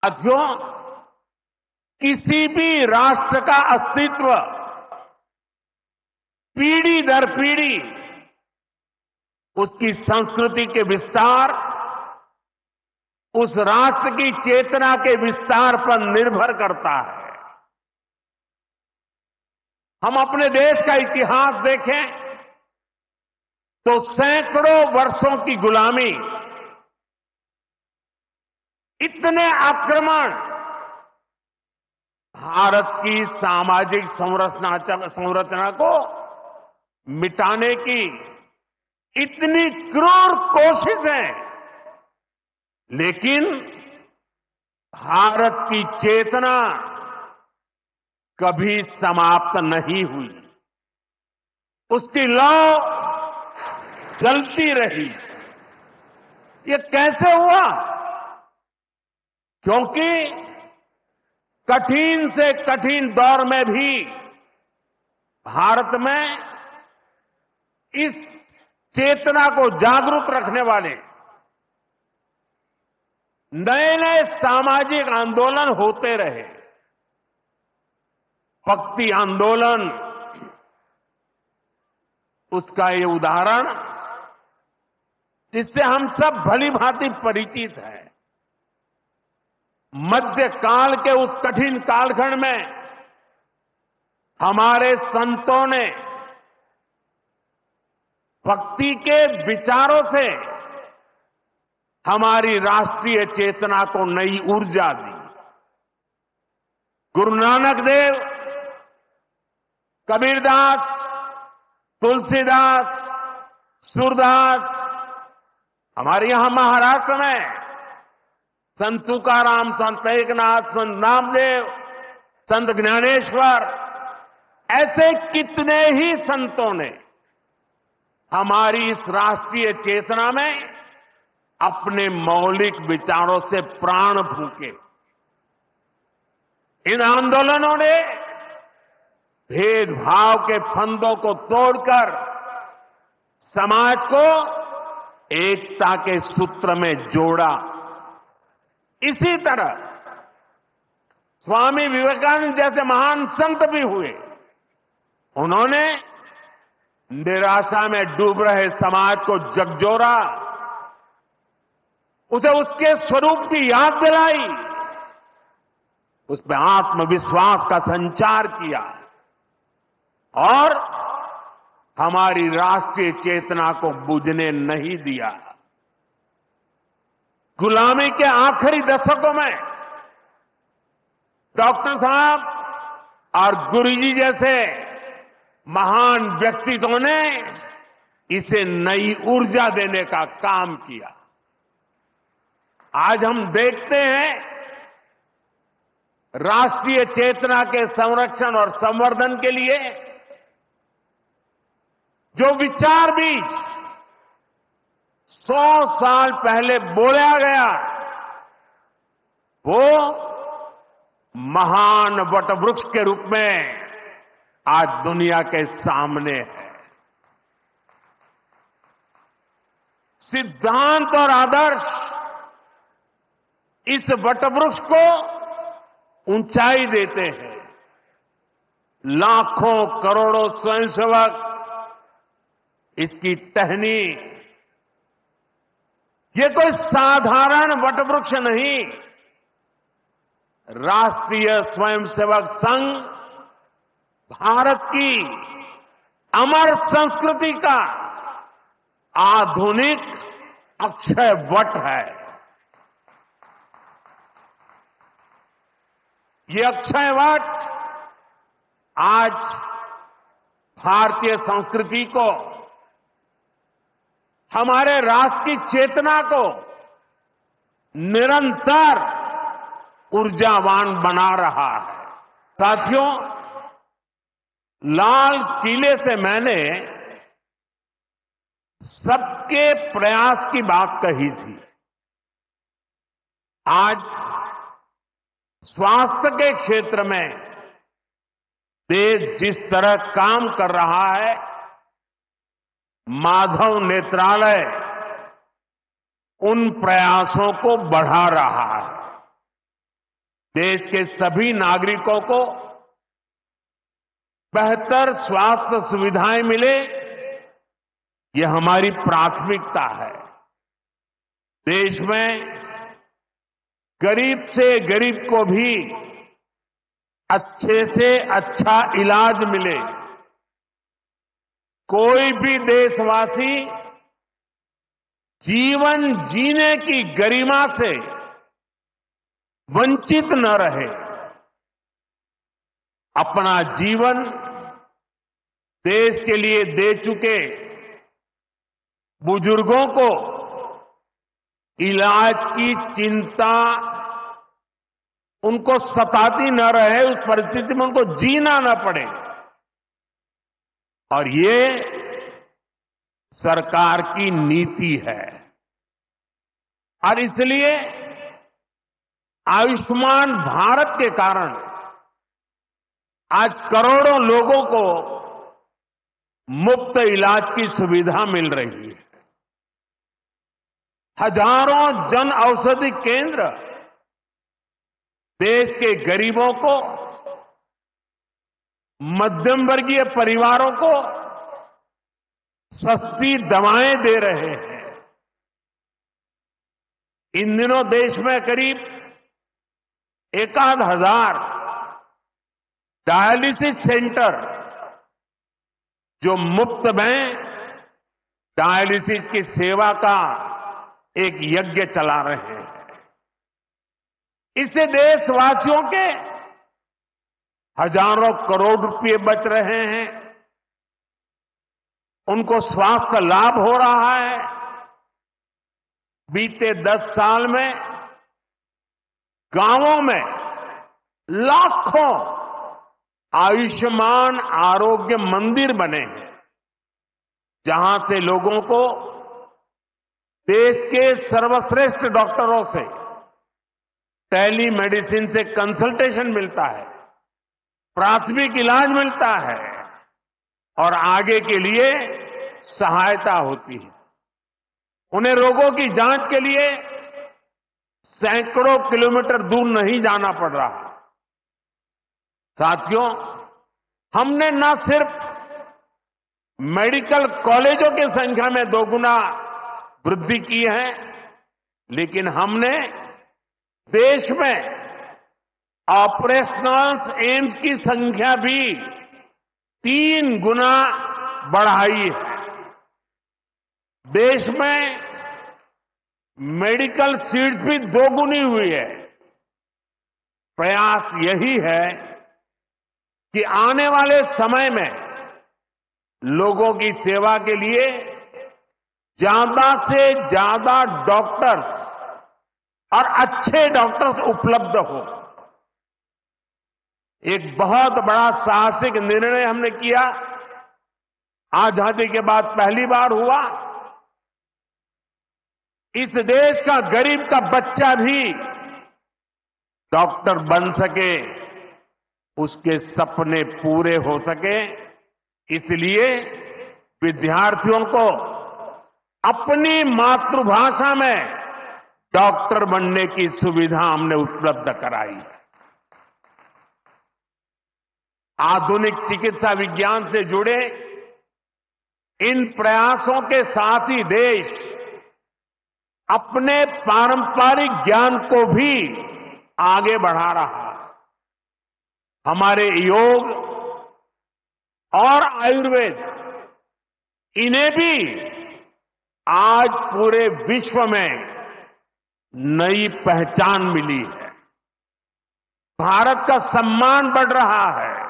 साथियों, किसी भी राष्ट्र का अस्तित्व पीढ़ी दर पीढ़ी उसकी संस्कृति के विस्तार, उस राष्ट्र की चेतना के विस्तार पर निर्भर करता है। हम अपने देश का इतिहास देखें तो सैकड़ों वर्षों की गुलामी, इतने आक्रमण, भारत की सामाजिक संरचना को मिटाने की इतनी क्रूर कोशिशें, लेकिन भारत की चेतना कभी समाप्त नहीं हुई। उसकी लौ जलती रही। ये कैसे हुआ? क्योंकि कठिन से कठिन दौर में भी भारत में इस चेतना को जागरूक रखने वाले नए नए सामाजिक आंदोलन होते रहे। भक्ति आंदोलन उसका ये उदाहरण, जिससे हम सब भली भांति परिचित हैं। मध्यकाल के उस कठिन कालखंड में हमारे संतों ने भक्ति के विचारों से हमारी राष्ट्रीय चेतना को नई ऊर्जा दी। गुरु नानक देव, कबीरदास, तुलसीदास, सूरदास, हमारे यहां महाराष्ट्र में संत तुकाराम, संत एकनाथ, संत नामदेव, संत ज्ञानेश्वर, ऐसे कितने ही संतों ने हमारी इस राष्ट्रीय चेतना में अपने मौलिक विचारों से प्राण फूंके। इन आंदोलनों ने भेदभाव के फंदों को तोड़कर समाज को एकता के सूत्र में जोड़ा। इसी तरह स्वामी विवेकानंद जैसे महान संत भी हुए। उन्होंने निराशा में डूब रहे समाज को झकझोरा, उसे उसके स्वरूप की याद दिलाई, उसमें आत्मविश्वास का संचार किया और हमारी राष्ट्रीय चेतना को बुझने नहीं दिया। गुलामी के आखिरी दशकों में डॉक्टर साहब और गुरुजी जैसे महान व्यक्तित्वों ने इसे नई ऊर्जा देने का काम किया। आज हम देखते हैं राष्ट्रीय चेतना के संरक्षण और संवर्धन के लिए जो विचार बीज 100 साल पहले बोला गया, वो महान वटवृक्ष के रूप में आज दुनिया के सामने है। सिद्धांत और आदर्श इस वटवृक्ष को ऊंचाई देते हैं। लाखों करोड़ों स्वयंसेवक इसकी टहनी, ये कोई साधारण वटवृक्ष नहीं, राष्ट्रीय स्वयंसेवक संघ भारत की अमर संस्कृति का आधुनिक अक्षय वट है। ये अक्षय वट आज भारतीय संस्कृति को, हमारे राष्ट्र की चेतना को निरंतर ऊर्जावान बना रहा है। साथियों, लाल किले से मैंने सबके प्रयास की बात कही थी। आज स्वास्थ्य के क्षेत्र में देश जिस तरह काम कर रहा है, माधव नेत्रालय उन प्रयासों को बढ़ा रहा है। देश के सभी नागरिकों को बेहतर स्वास्थ्य सुविधाएं मिले, ये हमारी प्राथमिकता है। देश में गरीब से गरीब को भी अच्छे से अच्छा इलाज मिले, कोई भी देशवासी जीवन जीने की गरिमा से वंचित न रहे, अपना जीवन देश के लिए दे चुके बुजुर्गों को इलाज की चिंता उनको सताती न रहे, उस परिस्थिति में उनको जीना न पड़े। और ये सरकार की नीति है। और इसलिए आयुष्मान भारत के कारण आज करोड़ों लोगों को मुफ्त इलाज की सुविधा मिल रही है। हजारों जन औषधि केंद्र देश के गरीबों को, मध्यम वर्गीय परिवारों को सस्ती दवाएं दे रहे हैं। इन दिनों देश में करीब 1,000 डायलिसिस सेंटर जो मुफ्त में डायलिसिस की सेवा का एक यज्ञ चला रहे हैं। इससे देशवासियों के हजारों करोड़ रुपए बच रहे हैं, उनको स्वास्थ्य लाभ हो रहा है। बीते 10 साल में गांवों में लाखों आयुष्मान आरोग्य मंदिर बने हैं, जहां से लोगों को देश के सर्वश्रेष्ठ डॉक्टरों से टेली मेडिसिन से कंसल्टेशन मिलता है, प्राथमिक इलाज मिलता है और आगे के लिए सहायता होती है। उन्हें रोगों की जांच के लिए सैकड़ों किलोमीटर दूर नहीं जाना पड़ रहा। साथियों, हमने न सिर्फ मेडिकल कॉलेजों की संख्या में 2 गुना वृद्धि की है, लेकिन हमने देश में ऑपरेशनल एम्स की संख्या भी 3 गुना बढ़ाई है। देश में मेडिकल सीट्स भी 2 गुनी हुई है। प्रयास यही है कि आने वाले समय में लोगों की सेवा के लिए ज्यादा से ज्यादा डॉक्टर्स और अच्छे डॉक्टर्स उपलब्ध हो। एक बहुत बड़ा साहसिक निर्णय हमने किया, आजादी के बाद पहली बार हुआ। इस देश का गरीब का बच्चा भी डॉक्टर बन सके, उसके सपने पूरे हो सके, इसलिए विद्यार्थियों को अपनी मातृभाषा में डॉक्टर बनने की सुविधा हमने उपलब्ध कराई है। आधुनिक चिकित्सा विज्ञान से जुड़े इन प्रयासों के साथ ही देश अपने पारंपरिक ज्ञान को भी आगे बढ़ा रहा है। हमारे योग और आयुर्वेद, इन्हें भी आज पूरे विश्व में नई पहचान मिली है। भारत का सम्मान बढ़ रहा है।